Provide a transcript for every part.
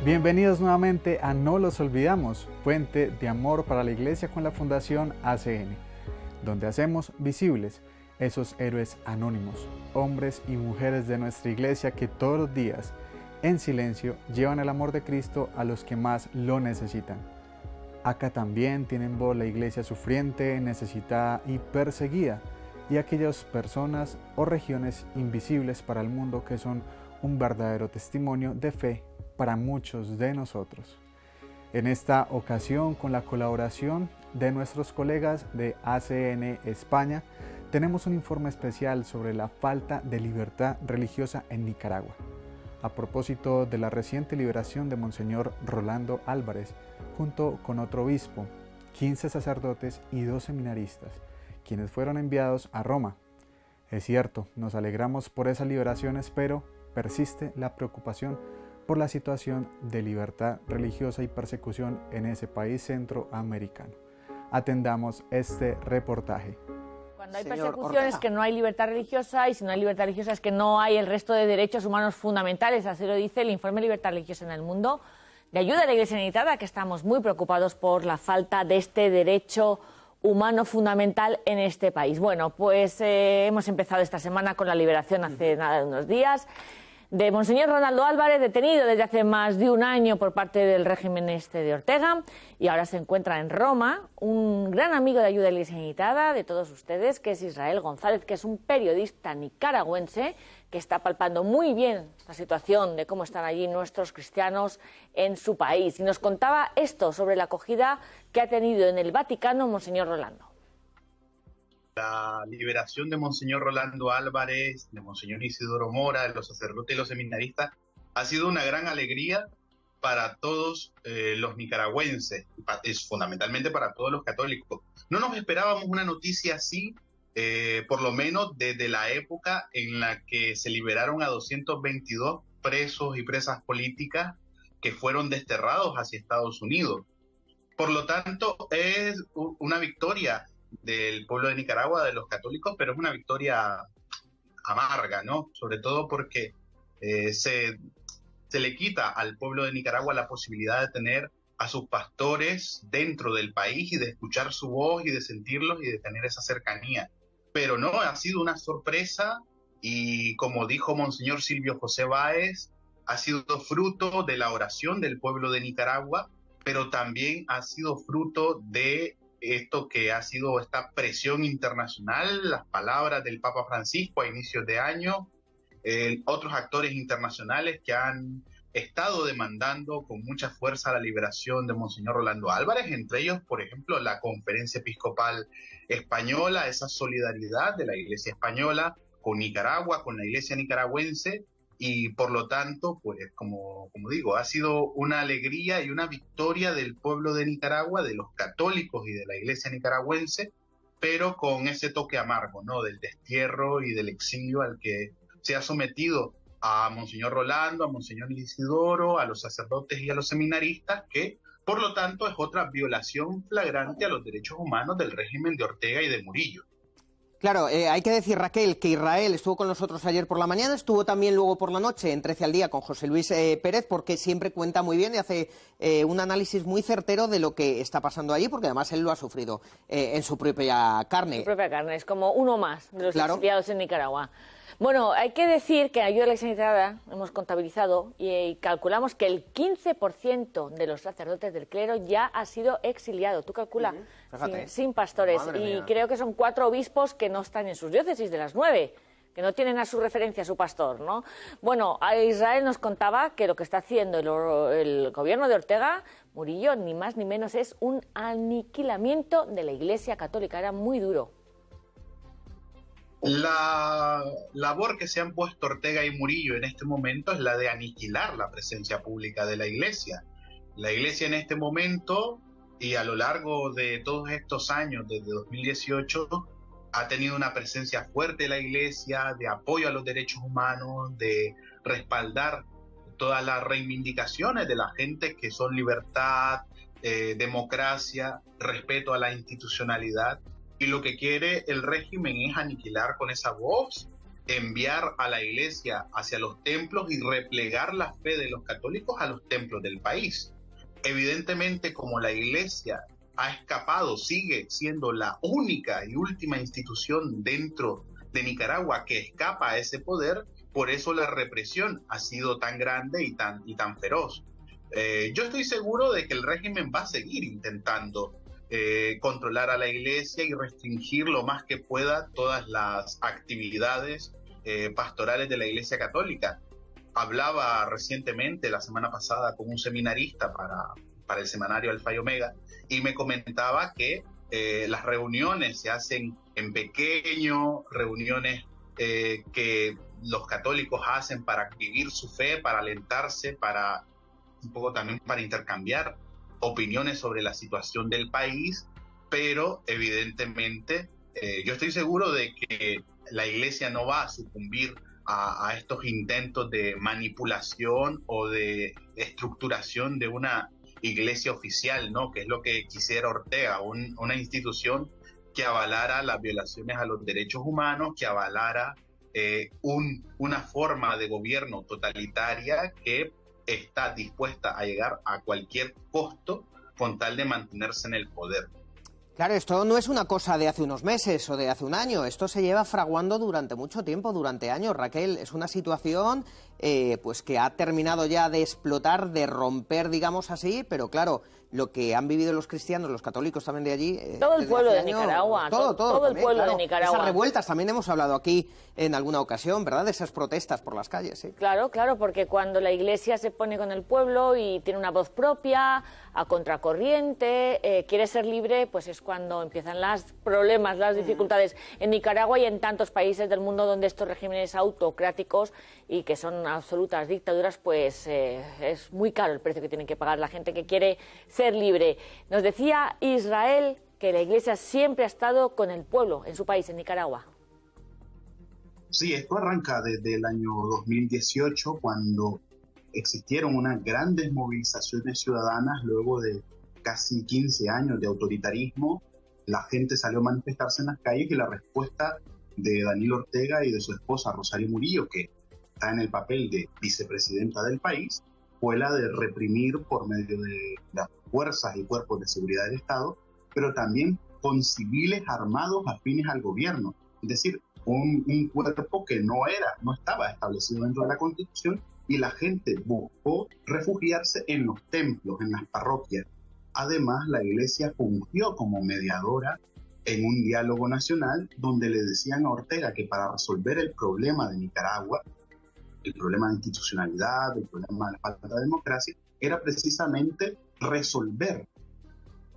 Bienvenidos nuevamente a No los olvidamos, puente de amor para la Iglesia con la Fundación ACN, donde hacemos visibles esos héroes anónimos, hombres y mujeres de nuestra Iglesia que todos los días, en silencio, llevan el amor de Cristo a los que más lo necesitan. Acá también tienen voz la Iglesia sufriente, necesitada y perseguida, y aquellas personas o regiones invisibles para el mundo que son un verdadero testimonio de fe para muchos de nosotros. En esta ocasión, con la colaboración de nuestros colegas de ACN España, tenemos un informe especial sobre la falta de libertad religiosa en Nicaragua, a propósito de la reciente liberación de Monseñor Rolando Álvarez, junto con otro obispo, 15 sacerdotes y 2 seminaristas, quienes fueron enviados a Roma. Es cierto, nos alegramos por esas liberaciones, pero persiste la preocupación por la situación de libertad religiosa y persecución en ese país centroamericano. Atendamos este reportaje. Cuando hay persecución es que no hay libertad religiosa, y si no hay libertad religiosa es que no hay el resto de derechos humanos fundamentales. Así lo dice el informe Libertad Religiosa en el Mundo de ayuda a la Iglesia necesitada, que estamos muy preocupados por la falta de este derecho humano fundamental en este país. Bueno, pues hemos empezado esta semana con la liberación hace nada de unos días de Monseñor Rolando Álvarez, detenido desde hace más de un año por parte del régimen de Ortega, y ahora se encuentra en Roma un gran amigo de ayuda a la Iglesia necesitada, de todos ustedes, que es Israel González, que es un periodista nicaragüense que está palpando muy bien la situación de cómo están allí nuestros cristianos en su país. Y nos contaba esto sobre la acogida que ha tenido en el Vaticano Monseñor Rolando. La liberación de Monseñor Rolando Álvarez, de Monseñor Isidoro Mora, de los sacerdotes y los seminaristas, ha sido una gran alegría para todos los nicaragüenses, fundamentalmente para todos los católicos. No nos esperábamos una noticia así, por lo menos desde la época en la que se liberaron a 222 presos y presas políticas que fueron desterrados hacia Estados Unidos. Por lo tanto, es una victoria del pueblo de Nicaragua, de los católicos, pero es una victoria amarga, ¿no? Sobre todo porque se le quita al pueblo de Nicaragua la posibilidad de tener a sus pastores dentro del país y de escuchar su voz y de sentirlos y de tener esa cercanía. Pero no, ha sido una sorpresa y, como dijo Monseñor Silvio José Báez, ha sido fruto de la oración del pueblo de Nicaragua, pero también ha sido fruto de esto que ha sido esta presión internacional, las palabras del Papa Francisco a inicios de año, otros actores internacionales que han estado demandando con mucha fuerza la liberación de Monseñor Rolando Álvarez, entre ellos, por ejemplo, la Conferencia Episcopal Española, esa solidaridad de la Iglesia Española con Nicaragua, con la Iglesia nicaragüense, y por lo tanto, pues como digo, ha sido una alegría y una victoria del pueblo de Nicaragua, de los católicos y de la Iglesia nicaragüense, pero con ese toque amargo, ¿no? Del destierro y del exilio al que se ha sometido a Monseñor Rolando, a Monseñor Isidoro, a los sacerdotes y a los seminaristas, que por lo tanto es otra violación flagrante a los derechos humanos del régimen de Ortega y de Murillo. Claro, hay que decir, Raquel, que Israel estuvo con nosotros ayer por la mañana, estuvo también luego por la noche en 13 al día con José Luis Pérez, porque siempre cuenta muy bien y hace un análisis muy certero de lo que está pasando allí, porque además él lo ha sufrido en su propia carne. Su propia carne, es como uno más de los exiliados en Nicaragua. Bueno, hay que decir que en ayuda a la Iglesia necesitada hemos contabilizado y calculamos que el 15% de los sacerdotes del clero ya ha sido exiliado. Tú calculas, sin pastores. Y creo que son 4 obispos que no están en sus diócesis de las 9, que no tienen a su referencia a su pastor, ¿no? Bueno, a Israel nos contaba que lo que está haciendo el gobierno de Ortega, Murillo, ni más ni menos, es un aniquilamiento de la Iglesia católica. Era muy duro. La labor que se han puesto Ortega y Murillo en este momento es la de aniquilar la presencia pública de la Iglesia. La Iglesia en este momento y a lo largo de todos estos años, desde 2018, ha tenido una presencia fuerte de la Iglesia, de apoyo a los derechos humanos, de respaldar todas las reivindicaciones de la gente que son libertad, democracia, respeto a la institucionalidad. Y lo que quiere el régimen es aniquilar con esa voz enviar a la iglesia hacia los templos y replegar la fe de los católicos a los templos del país. Evidentemente, como la iglesia ha escapado, sigue siendo la única y última institución dentro de Nicaragua que escapa a ese poder, por eso la represión ha sido tan grande y tan feroz. Yo estoy seguro de que el régimen va a seguir intentando controlar a la iglesia y restringir lo más que pueda todas las actividades pastorales de la Iglesia Católica. Hablaba recientemente, la semana pasada, con un seminarista para el semanario Alfa y Omega, y me comentaba que las reuniones se hacen en pequeño, reuniones que los católicos hacen para vivir su fe, para alentarse, para un poco también para intercambiar opiniones sobre la situación del país, pero evidentemente yo estoy seguro de que la iglesia no va a sucumbir a estos intentos de manipulación o de estructuración de una iglesia oficial, ¿no? Que es lo que quisiera Ortega, una institución que avalara las violaciones a los derechos humanos, que avalara una forma de gobierno totalitaria que está dispuesta a llegar a cualquier costo con tal de mantenerse en el poder. Claro, esto no es una cosa de hace unos meses o de hace un año, esto se lleva fraguando durante mucho tiempo, durante años, Raquel. Es una situación pues que ha terminado ya de explotar, de romper, digamos así, pero claro, lo que han vivido los cristianos, los católicos también de allí... todo el pueblo de Nicaragua, todo el pueblo de Nicaragua. Esas revueltas, también hemos hablado aquí en alguna ocasión, ¿verdad?, de esas protestas por las calles. ¿Sí? Claro, porque cuando la iglesia se pone con el pueblo y tiene una voz propia, a contracorriente, quiere ser libre, pues es cuando empiezan los problemas, las dificultades en Nicaragua y en tantos países del mundo donde estos regímenes autocráticos y que son absolutas dictaduras, pues es muy caro el precio que tienen que pagar la gente que quiere ser libre. Nos decía Israel que la iglesia siempre ha estado con el pueblo en su país, en Nicaragua. Sí, esto arranca desde el año 2018, cuando existieron unas grandes movilizaciones ciudadanas luego de casi 15 años de autoritarismo. La gente salió a manifestarse en las calles y la respuesta de Daniel Ortega y de su esposa Rosario Murillo, que está en el papel de vicepresidenta del país, fue la de reprimir por medio de las fuerzas y cuerpos de seguridad del Estado, pero también con civiles armados afines al gobierno. Es decir, un cuerpo que no estaba establecido dentro de la Constitución, y la gente buscó refugiarse en los templos, en las parroquias. Además, la iglesia fungió como mediadora en un diálogo nacional donde le decían a Ortega que para resolver el problema de Nicaragua, el problema de institucionalidad, el problema de la falta de democracia, era precisamente resolver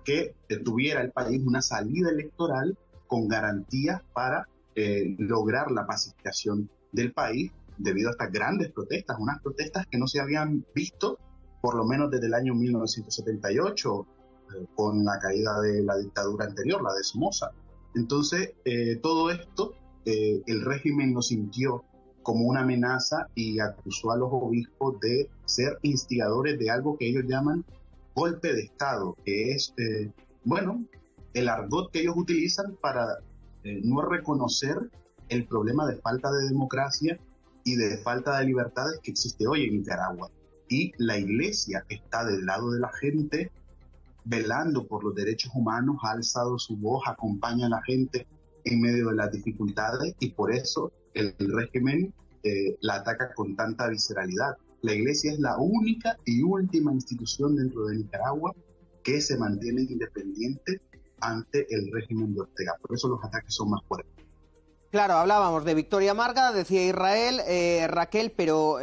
que tuviera el país una salida electoral con garantías para lograr la pacificación del país debido a estas grandes protestas, unas protestas que no se habían visto por lo menos desde el año 1978, con la caída de la dictadura anterior, la de Somoza. Entonces, todo esto, el régimen lo sintió como una amenaza y acusó a los obispos de ser instigadores de algo que ellos llaman golpe de Estado, que es, el argot que ellos utilizan para no reconocer el problema de falta de democracia y de falta de libertades que existe hoy en Nicaragua. Y la iglesia está del lado de la gente, velando por los derechos humanos, ha alzado su voz, acompaña a la gente en medio de las dificultades, y por eso el régimen la ataca con tanta visceralidad. La iglesia es la única y última institución dentro de Nicaragua que se mantiene independiente ante el régimen de Ortega. Por eso los ataques son más fuertes. Claro, hablábamos de victoria amarga, decía Israel, Raquel, pero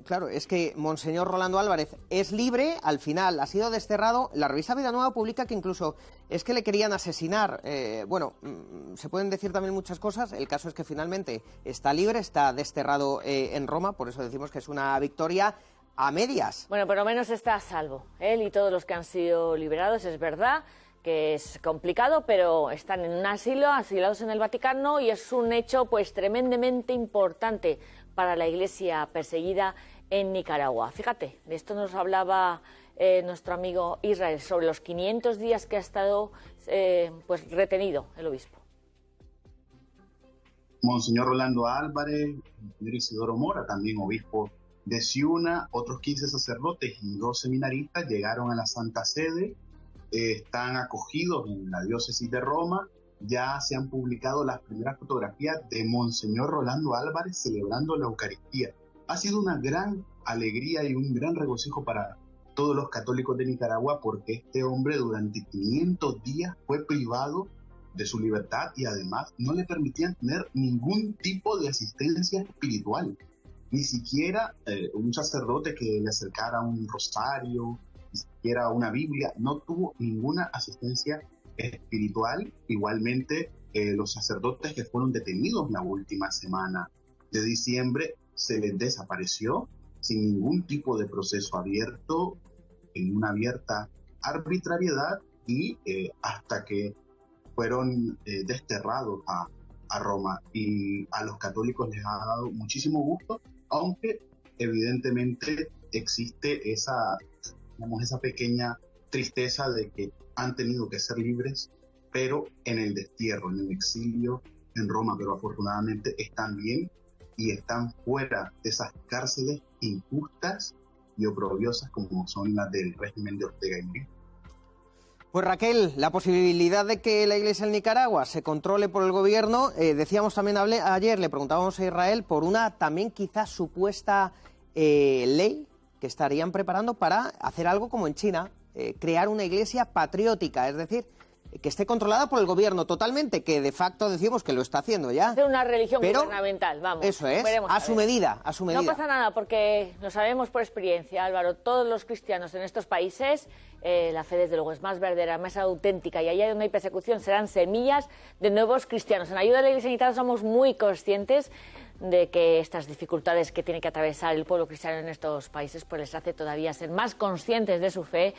claro, es que Monseñor Rolando Álvarez es libre, al final ha sido desterrado. La revista Vida Nueva publica que incluso es que le querían asesinar. Se pueden decir también muchas cosas. El caso es que finalmente está libre, está desterrado en Roma, por eso decimos que es una victoria a medias. Bueno, por lo menos está a salvo. Él y todos los que han sido liberados, es verdad que es complicado, pero están en un asilo, asilados en el Vaticano, y es un hecho pues tremendamente importante para la Iglesia perseguida en Nicaragua. Fíjate, de esto nos hablaba nuestro amigo Israel, sobre los 500 días que ha estado pues retenido el obispo. Monseñor Rolando Álvarez, Monseñor Isidoro Mora, también obispo de Ciuna, otros 15 sacerdotes y 2 seminaristas llegaron a la Santa Sede, están acogidos en la diócesis de Roma. Ya se han publicado las primeras fotografías de Monseñor Rolando Álvarez celebrando la Eucaristía. Ha sido una gran alegría y un gran regocijo para todos los católicos de Nicaragua, porque este hombre durante 500 días fue privado de su libertad y además no le permitían tener ningún tipo de asistencia espiritual. Ni siquiera un sacerdote que le acercara un rosario, ni siquiera una Biblia, no tuvo ninguna asistencia espiritual. Igualmente, los sacerdotes que fueron detenidos la última semana de diciembre se les desapareció sin ningún tipo de proceso abierto, en una abierta arbitrariedad y hasta que fueron desterrados a Roma. Y a los católicos les ha dado muchísimo gusto, aunque evidentemente existe esa pequeña tristeza de que han tenido que ser libres, pero en el destierro, en el exilio en Roma, pero afortunadamente están bien y están fuera de esas cárceles injustas y oprobiosas como son las del régimen de Ortega y Murillo. Pues Raquel, la posibilidad de que la Iglesia en Nicaragua se controle por el gobierno, decíamos también ayer, le preguntábamos a Israel por una también quizás supuesta ley que estarían preparando para hacer algo como en China, crear una iglesia patriótica, es decir, que esté controlada por el gobierno totalmente, que de facto decimos que lo está haciendo ya. Hacer una religión gubernamental, vamos. Eso es, a su medida, a su medida. No pasa nada, porque lo sabemos por experiencia, Álvaro, todos los cristianos en estos países, la fe desde luego es más verdadera, más auténtica, y allá donde hay persecución serán semillas de nuevos cristianos. En Ayuda de la Iglesia Unitada somos muy conscientes de que estas dificultades que tiene que atravesar el pueblo cristiano en estos países pues les hace todavía ser más conscientes de su fe,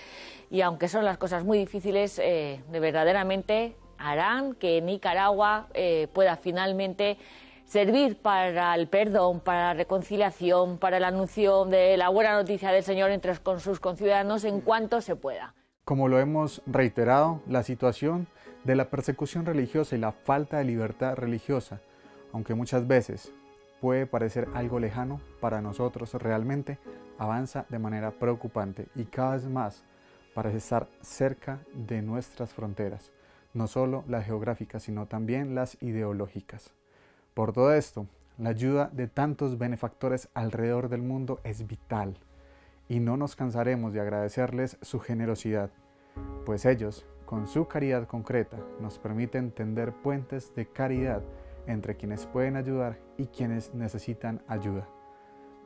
y aunque son las cosas muy difíciles, de verdaderamente harán que Nicaragua pueda finalmente servir para el perdón, para la reconciliación, para el anuncio de la buena noticia del Señor con sus conciudadanos en cuanto se pueda. Como lo hemos reiterado, la situación de la persecución religiosa y la falta de libertad religiosa, aunque muchas veces puede parecer algo lejano, para nosotros realmente avanza de manera preocupante y cada vez más parece estar cerca de nuestras fronteras, no solo las geográficas, sino también las ideológicas. Por todo esto, la ayuda de tantos benefactores alrededor del mundo es vital y no nos cansaremos de agradecerles su generosidad, pues ellos, con su caridad concreta, nos permiten tender puentes de caridad entre quienes pueden ayudar y quienes necesitan ayuda.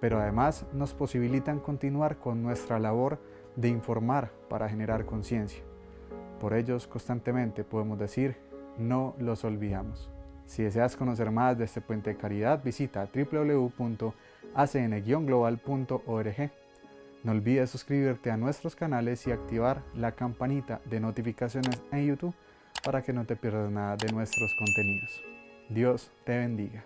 Pero además nos posibilitan continuar con nuestra labor de informar para generar conciencia. Por ellos constantemente podemos decir, no los olvidamos. Si deseas conocer más de este puente de caridad, visita www.acn-global.org. No olvides suscribirte a nuestros canales y activar la campanita de notificaciones en YouTube para que no te pierdas nada de nuestros contenidos. Dios te bendiga.